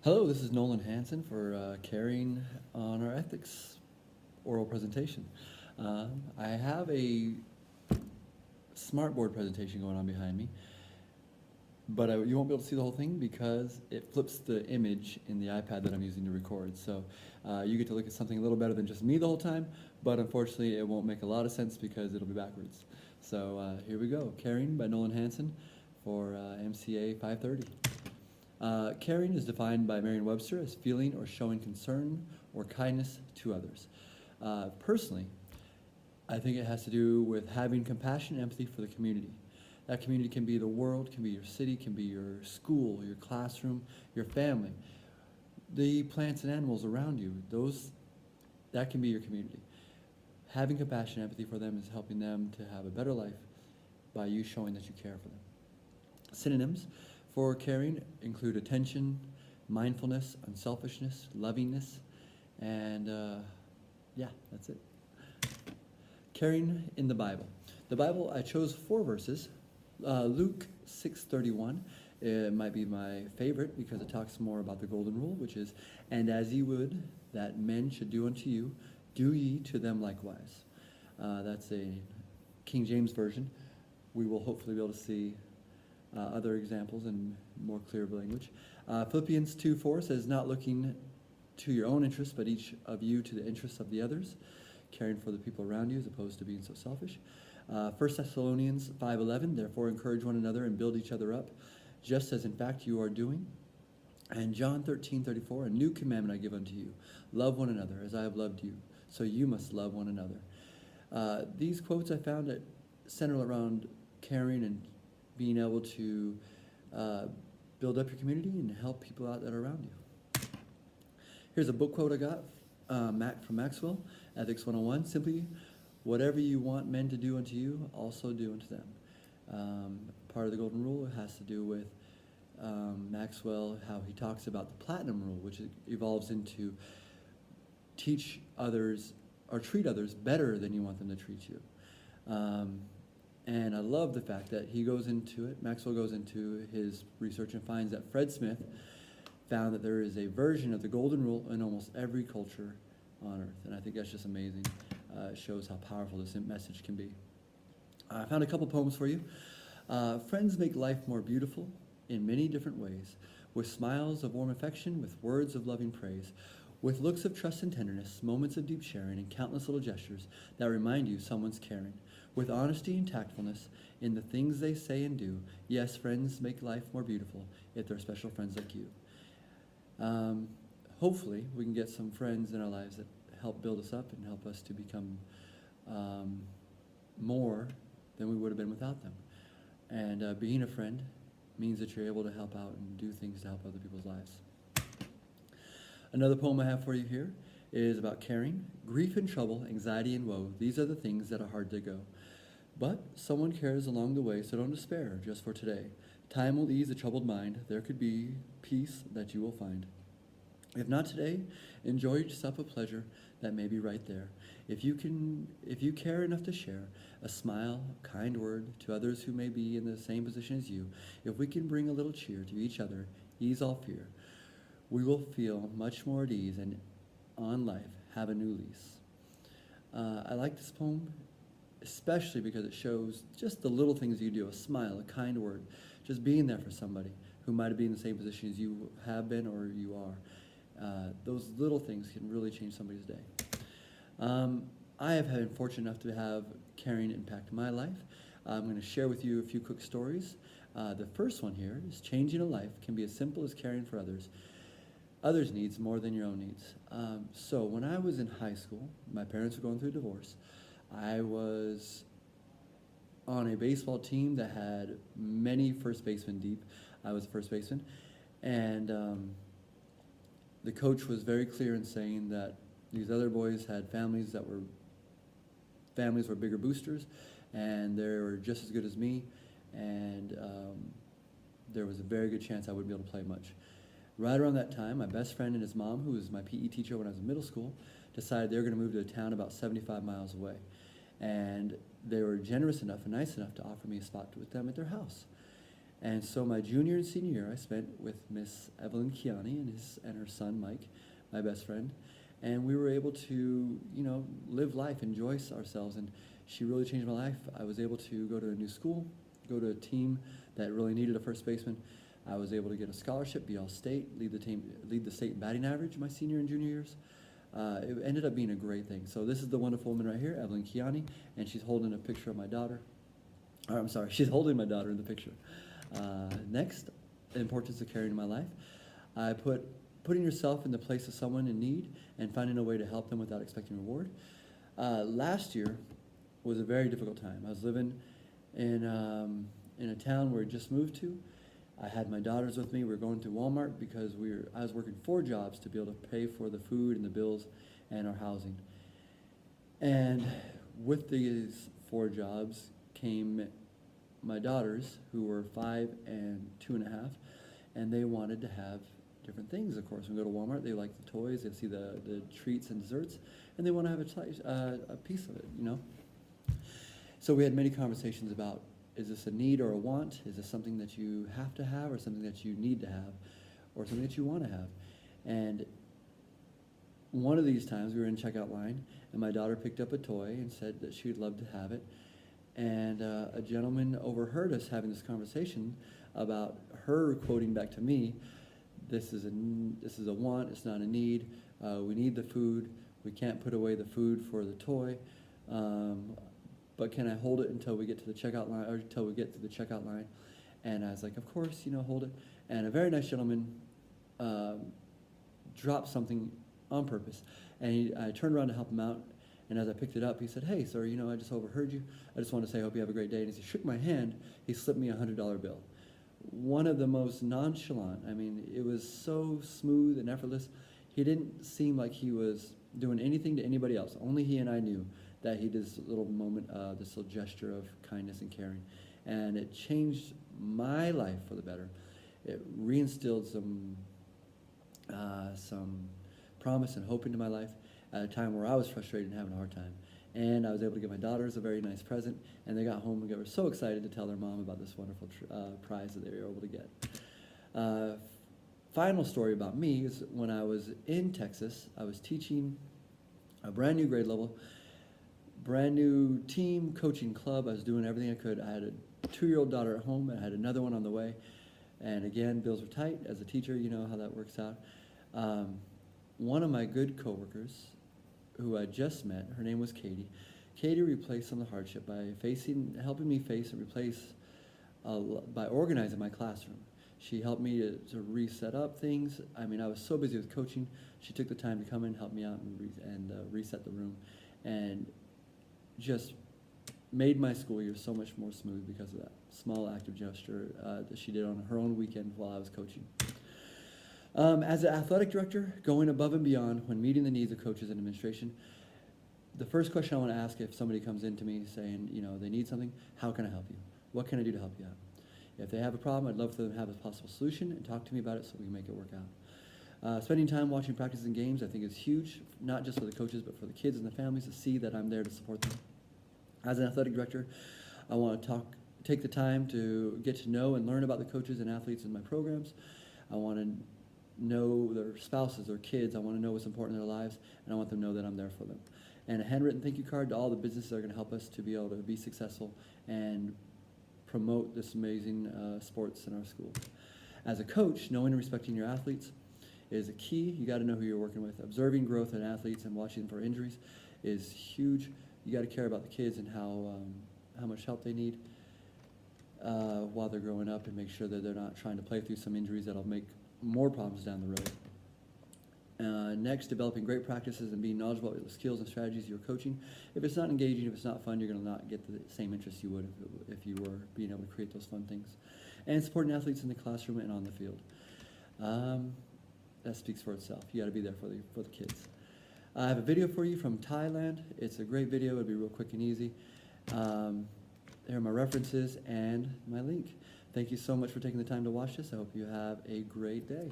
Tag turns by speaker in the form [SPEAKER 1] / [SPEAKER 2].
[SPEAKER 1] Hello, this is Nolan Hansen for carrying on our ethics oral presentation. I have a smartboard presentation going on behind me, but you won't be able to see the whole thing because it flips the image in the iPad that I'm using to record. So you get to look at something a little better than just me the whole time, but unfortunately it won't make a lot of sense because it'll be backwards. So here we go, Caring by Nolan Hansen for MCAA 530. Caring is defined by Merriam-Webster as feeling or showing concern or kindness to others. Personally, I think it has to do with having compassion and empathy for the community. That community can be the world, can be your city, can be your school, your classroom, your family, the plants and animals around you. That can be your community. Having compassion and empathy for them is helping them to have a better life by you showing that you care for them. Synonyms for caring include attention, mindfulness, unselfishness, lovingness, and yeah, that's it. Caring in the Bible. The Bible, I chose 4 verses. Luke 6:31, it might be my favorite because it talks more about the golden rule, which is, "And as ye would that men should do unto you, do ye to them likewise." That's a King James version. We will hopefully be able to see other examples in more clear language. Philippians 2:4 says, "Not looking to your own interests, but each of you to the interests of the others," caring for the people around you as opposed to being so selfish. 1 Thessalonians 5:11, "Therefore encourage one another and build each other up, just as in fact you are doing." And John 13:34, "A new commandment I give unto you, love one another as I have loved you, so you must love one another." These quotes I found that center around caring and being able to build up your community and help people out that are around you. Here's a book quote I got from Maxwell, Ethics 101, "Simply, whatever you want men to do unto you, also do unto them." Part of the golden rule has to do with Maxwell, how he talks about the platinum rule, which evolves into teach others or treat others better than you want them to treat you. And I love the fact that he goes into it, Maxwell goes into his research and finds that Fred Smith found that there is a version of the golden rule in almost every culture on earth. And I think that's just amazing. It shows how powerful this message can be. I found a couple poems for you. Friends make life more beautiful in many different ways, with smiles of warm affection, with words of loving praise, with looks of trust and tenderness, moments of deep sharing, and countless little gestures that remind you someone's caring, with honesty and tactfulness in the things they say and do. Yes, friends make life more beautiful if they're special friends like you." Hopefully, we can get some friends in our lives that help build us up and help us to become more than we would have been without them. And being a friend means that you're able to help out and do things to help other people's lives. Another poem I have for you here is about caring. "Grief and trouble, anxiety and woe, these are the things that are hard to go. But someone cares along the way, so don't despair just for today. Time will ease a troubled mind, there could be peace that you will find. If not today, enjoy yourself a pleasure that may be right there. If you care enough to share a smile, a kind word to others who may be in the same position as you, if we can bring a little cheer to each other, ease all fear, we will feel much more at ease and on life have a new lease." I like this poem, especially because it shows just the little things you do, a smile, a kind word, just being there for somebody who might be in the same position as you have been or you are. Those little things can really change somebody's day. I have been fortunate enough to have caring impact my life. I'm going to share with you a few quick stories. The first one here is changing a life can be as simple as caring for others' needs more than your own needs. So when I was in high school, my parents were going through a divorce. I was on a baseball team that had many first basemen deep. I was a first baseman. And the coach was very clear in saying that these other boys had families were bigger boosters, and they were just as good as me, and there was a very good chance I wouldn't be able to play much. Right around that time, my best friend and his mom, who was my PE teacher when I was in middle school, decided they were going to move to a town about 75 miles away. And they were generous enough and nice enough to offer me a spot with them at their house. And so my junior and senior year I spent with Miss Evelyn Kiani and her son Mike, my best friend, and we were able to, live life, enjoy ourselves, and she really changed my life. I was able to go to a new school, go to a team that really needed a first baseman. I was able to get a scholarship, be all-state, lead the state in batting average my senior and junior years. It ended up being a great thing. So this is the wonderful woman right here, Evelyn Kiani, and she's holding a picture of my daughter. Or, I'm sorry, she's holding my daughter in the picture. Next, the importance of caring in my life. I putting yourself in the place of someone in need and finding a way to help them without expecting reward. Last year was a very difficult time. I was living in a town where I just moved to. I had my daughters with me. We were going to Walmart because I was working 4 jobs to be able to pay for the food and the bills and our housing. And with these 4 jobs came my daughters, who were 5 and 2.5, and they wanted to have different things. Of course, when we go to Walmart, they like the toys, they see the treats and desserts, and they want to have a piece of it, So we had many conversations about, is this a need or a want? Is this something that you have to have, or something that you need to have, or something that you want to have? And one of these times we were in checkout line, and my daughter picked up a toy and said that she'd love to have it. And a gentleman overheard us having this conversation about her quoting back to me, this is a want, it's not a need. We need the food. We can't put away the food for the toy. But can I hold it until we get to the checkout line, or until we get to the checkout line? And I was like, of course, hold it. And a very nice gentleman dropped something on purpose. And I turned around to help him out. And as I picked it up, he said, hey, sir, I just overheard you. I just want to say I hope you have a great day. And as he shook my hand, he slipped me a $100 bill. One of the most nonchalant. I mean, it was so smooth and effortless. He didn't seem like he was doing anything to anybody else. Only he and I knew that he did this little moment, this little gesture of kindness and caring. And it changed my life for the better. It reinstilled some promise and hope into my life at a time where I was frustrated and having a hard time. And I was able to give my daughters a very nice present, and they got home and they were so excited to tell their mom about this wonderful prize that they were able to get. Final story about me is when I was in Texas, I was teaching a brand new grade level, brand new team coaching club. I was doing everything I could. I had a 2-year-old daughter at home, and I had another one on the way. And again, bills were tight. As a teacher, you know how that works out. One of my good coworkers, who I just met, her name was Katie. Katie replaced some of the hardship by helping me face and replace by organizing my classroom. She helped me to reset up things. I mean, I was so busy with coaching. She took the time to come in, help me out, and reset the room, and just made my school year so much more smooth because of that small act of gesture that she did on her own weekend while I was coaching. As an athletic director, going above and beyond when meeting the needs of coaches and administration, the first question I want to ask if somebody comes in to me saying, they need something, how can I help you? What can I do to help you out? If they have a problem, I'd love for them to have a possible solution and talk to me about it so we can make it work out. Spending time watching practices and games I think is huge, not just for the coaches, but for the kids and the families to see that I'm there to support them. As an athletic director, I want to take the time to get to know and learn about the coaches and athletes in my programs. I want to know their spouses, their kids. I want to know what's important in their lives, and I want them to know that I'm there for them. And a handwritten thank you card to all the businesses that are going to help us to be able to be successful and promote this amazing sports in our schools. As a coach, knowing and respecting your athletes is a key. You got to know who you're working with. Observing growth in athletes and watching for injuries is huge. You got to care about the kids and how much help they need while they're growing up, and make sure that they're not trying to play through some injuries that'll make more problems down the road. Next, developing great practices and being knowledgeable about the skills and strategies you're coaching. If it's not engaging, if it's not fun, you're going to not get the same interest you would if you were being able to create those fun things. And supporting athletes in the classroom and on the field. That speaks for itself. You got to be there for the kids. I have a video for you from Thailand. It's a great video. It'll be real quick and easy. There are my references and my link. Thank you so much for taking the time to watch this. I hope you have a great day.